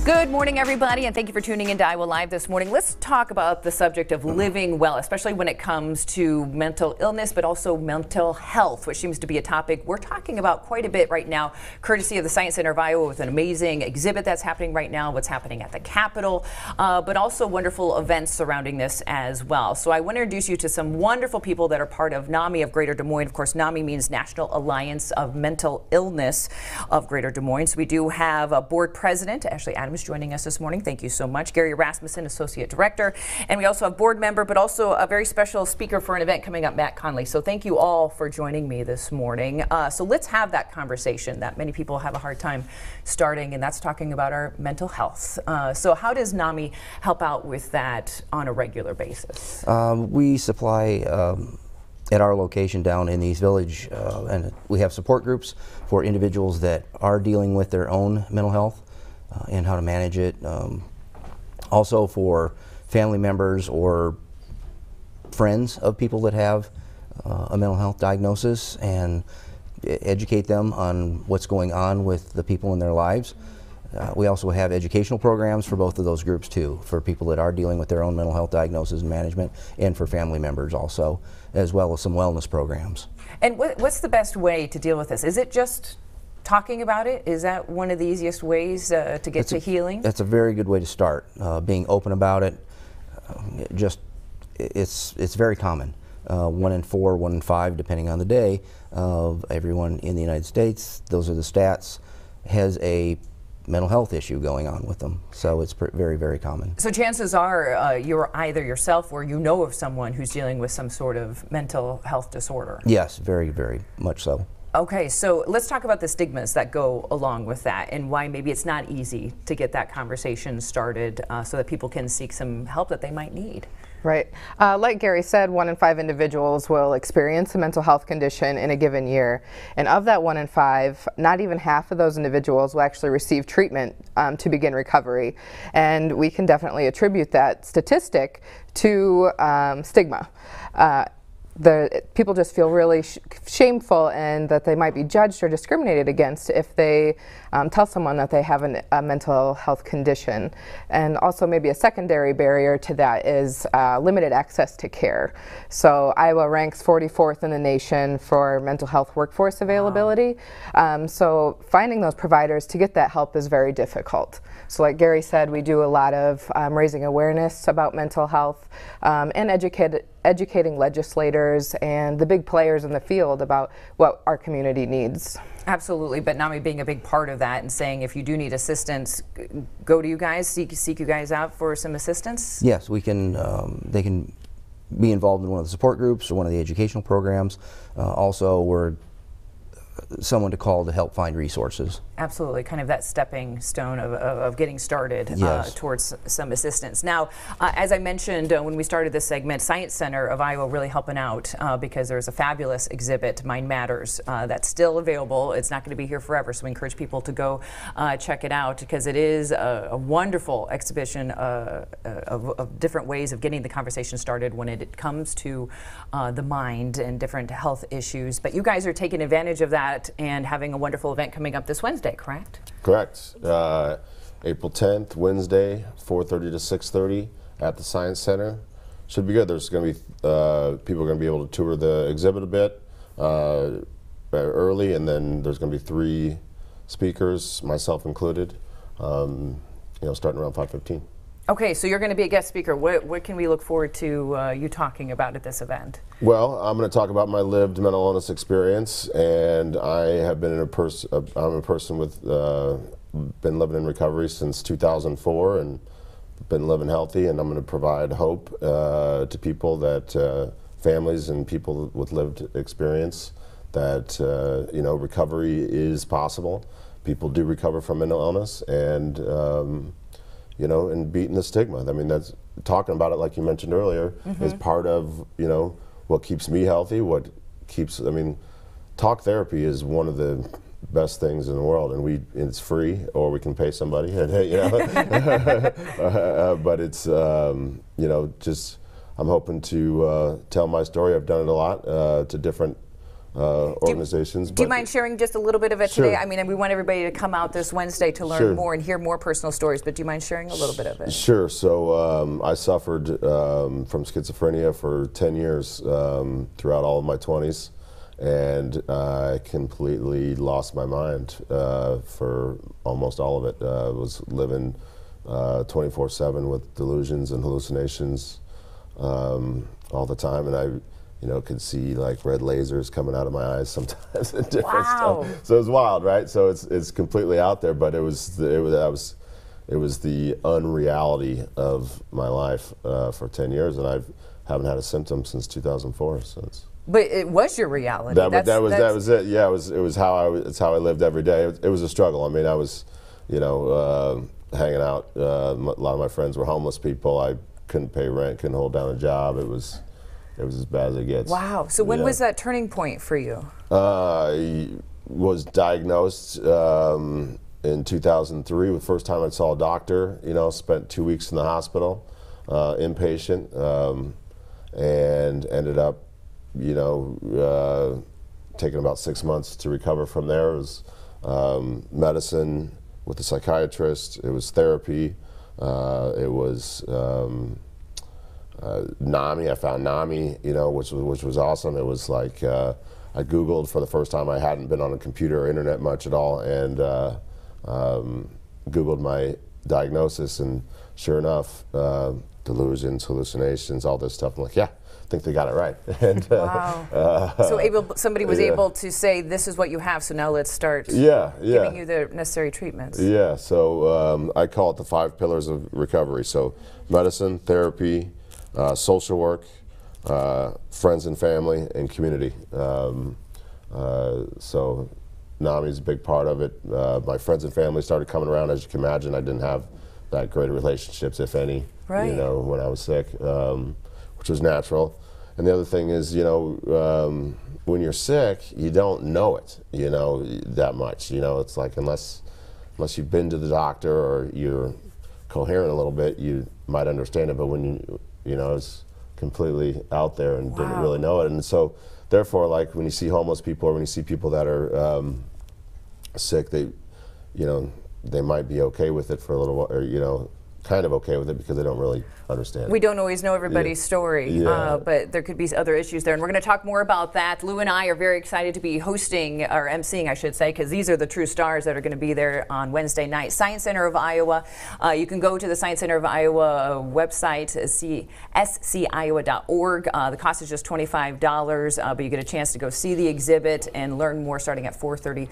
Good morning, everybody, and thank you for tuning into Iowa Live this morning. Let's talk about the subject of living well, especially when it comes to mental illness, but also mental health, which seems to be a topic we're talking about quite a bit right now, courtesy of the Science Center of Iowa with an amazing exhibit that's happening right now, what's happening at the Capitol, but also wonderful events surrounding this as well. So I want to introduce you to some wonderful people that are part of NAMI of Greater Des Moines. Of course, NAMI means National Alliance of Mental Illness of Greater Des Moines. So we do have a board president, Ashley Adams, joining us this morning. Thank you so much. Gary Rasmussen, Associate Director. And we also have board member, but also a very special speaker for an event coming up, Matt Conley. So thank you all for joining me this morning. So let's have that conversation that many people have a hard time starting, and that's talking about our mental health. So how does NAMI help out with that on a regular basis? We supply at our location down in the East Village, and we have support groups for individuals that are dealing with their own mental health and how to manage it. Also for family members or friends of people that have a mental health diagnosis, and educate them on what's going on with the people in their lives. We also have educational programs for both of those groups too, for people that are dealing with their own mental health diagnosis and management, and for family members also, as well as some wellness programs. And what's the best way to deal with this? Is it just talking about it? Is that one of the easiest ways to get to healing? That's a very good way to start. Being open about it. It's very common. 1 in 4, 1 in 5, depending on the day, of everyone in the United States, those are the stats, has a mental health issue going on with them. So it's very, very common. So chances are you're either yourself or you know of someone who's dealing with some sort of mental health disorder. Yes, very, very much so. Okay, so let's talk about the stigmas that go along with that, and why maybe it's not easy to get that conversation started so that people can seek some help that they might need. Right. Like Gary said, 1 in 5 individuals will experience a mental health condition in a given year. And of that 1 in 5, not even half of those individuals will actually receive treatment to begin recovery. And we can definitely attribute that statistic to stigma. People just feel really shameful, and that they might be judged or discriminated against if they tell someone that they have a mental health condition. And also maybe a secondary barrier to that is limited access to care. So Iowa ranks 44th in the nation for mental health workforce availability. Wow. So finding those providers to get that help is very difficult. So like Gary said, we do a lot of raising awareness about mental health and educating legislators and the big players in the field about what our community needs. Absolutely, but NAMI being a big part of that and saying if you do need assistance, go to you guys, seek you guys out for some assistance? Yes, we can. They can be involved in one of the support groups or one of the educational programs. Also, we're someone to call to help find resources. Absolutely, kind of that stepping stone of getting started. Yes. Towards some assistance. Now, as I mentioned when we started this segment, Science Center of Iowa really helping out because there's a fabulous exhibit, Mind Matters, that's still available. It's not going to be here forever, so we encourage people to go check it out, because it is a wonderful exhibition of different ways of getting the conversation started when it comes to the mind and different health issues. But you guys are taking advantage of that and having a wonderful event coming up this Wednesday, correct? Correct. April 10th, Wednesday, 4:30 to 6:30 at the Science Center. Should be good. There's going to be people are going to be able to tour the exhibit a bit early, and then there's going to be 3 speakers, myself included. Starting around 5:15. Okay, so you're going to be a guest speaker. What can we look forward to you talking about at this event? Well, I'm going to talk about my lived mental illness experience, and I have been I'm a person with been living in recovery since 2004, and been living healthy. And I'm going to provide hope to people, that families and people with lived experience, that recovery is possible. People do recover from mental illness, and and beating the stigma. I mean, that's talking about it, like you mentioned earlier, is part of, what keeps me healthy, talk therapy is one of the best things in the world, and it's free, or we can pay somebody, but it's, just, I'm hoping to tell my story. I've done it a lot to different organizations. Do you mind sharing just a little bit of it Sure. today? I mean, and we want everybody to come out this Wednesday to learn Sure. more and hear more personal stories, but do you mind sharing a little bit of it? Sure. So I suffered from schizophrenia for 10 years throughout all of my 20s, and I completely lost my mind for almost all of it. I was living 24/7 with delusions and hallucinations all the time, and I could see like red lasers coming out of my eyes sometimes and different stuff. So it was wild, right? So it's completely out there, but it was the unreality of my life for 10 years, and I haven't had a symptom since 2004. So it's. But it was your reality. That was it. Yeah, it was how I lived every day. It was a struggle. I mean, I was, hanging out. A lot of my friends were homeless people. I couldn't pay rent, couldn't hold down a job. It was as bad as it gets. Wow. So when was that turning point for you? I was diagnosed in 2003. The first time I saw a doctor. Spent 2 weeks in the hospital, inpatient, and ended up, taking about 6 months to recover from there. It was medicine with a psychiatrist. It was therapy. It was NAMI. I found NAMI, which was awesome. It was like I Googled for the first time. I hadn't been on a computer or internet much at all, and Googled my diagnosis, and sure enough, delusions, hallucinations, all this stuff. I'm like, yeah, I think they got it right. And, wow. So somebody was able to say, this is what you have, so now let's start giving you the necessary treatments. Yeah, so I call it the 5 pillars of recovery. So medicine, therapy, social work, friends and family, and community. So NAMI is a big part of it. My friends and family started coming around. As you can imagine, I didn't have that great of relationships, if any, when I was sick, which was natural. And the other thing is, when you're sick, you don't know it, that much. It's like unless you've been to the doctor or you're coherent a little bit, you might understand it. But when it's completely out there and didn't really know it. And so, therefore, like when you see homeless people or when you see people that are sick, they might be okay with it for a little while, or kind of okay with it because they don't really understand. We don't always know everybody's story, but there could be other issues there, and we're going to talk more about that. Lou and I are very excited to be hosting, or emceeing, I should say, because these are the true stars that are going to be there on Wednesday night. Science Center of Iowa. You can go to the Science Center of Iowa website, sciowa.org. The cost is just $25, but you get a chance to go see the exhibit and learn more starting at 4:30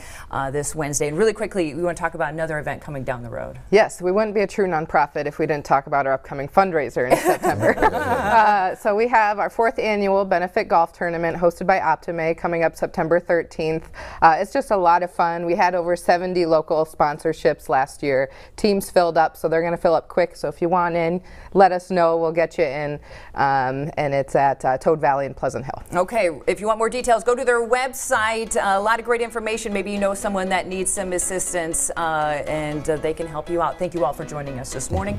this Wednesday. And really quickly, we want to talk about another event coming down the road. Yes, we wouldn't be a true nonprofit if we didn't talk about our upcoming fundraiser in September. So we have our 4th annual benefit golf tournament hosted by Optime coming up September 13th. It's just a lot of fun. We had over 70 local sponsorships last year. Teams filled up, so they're going to fill up quick. So if you want in, let us know. We'll get you in. And it's at Toad Valley in Pleasant Hill. Okay, if you want more details, go to their website. A lot of great information. Maybe you know someone that needs some assistance, and they can help you out. Thank you all for joining us this morning.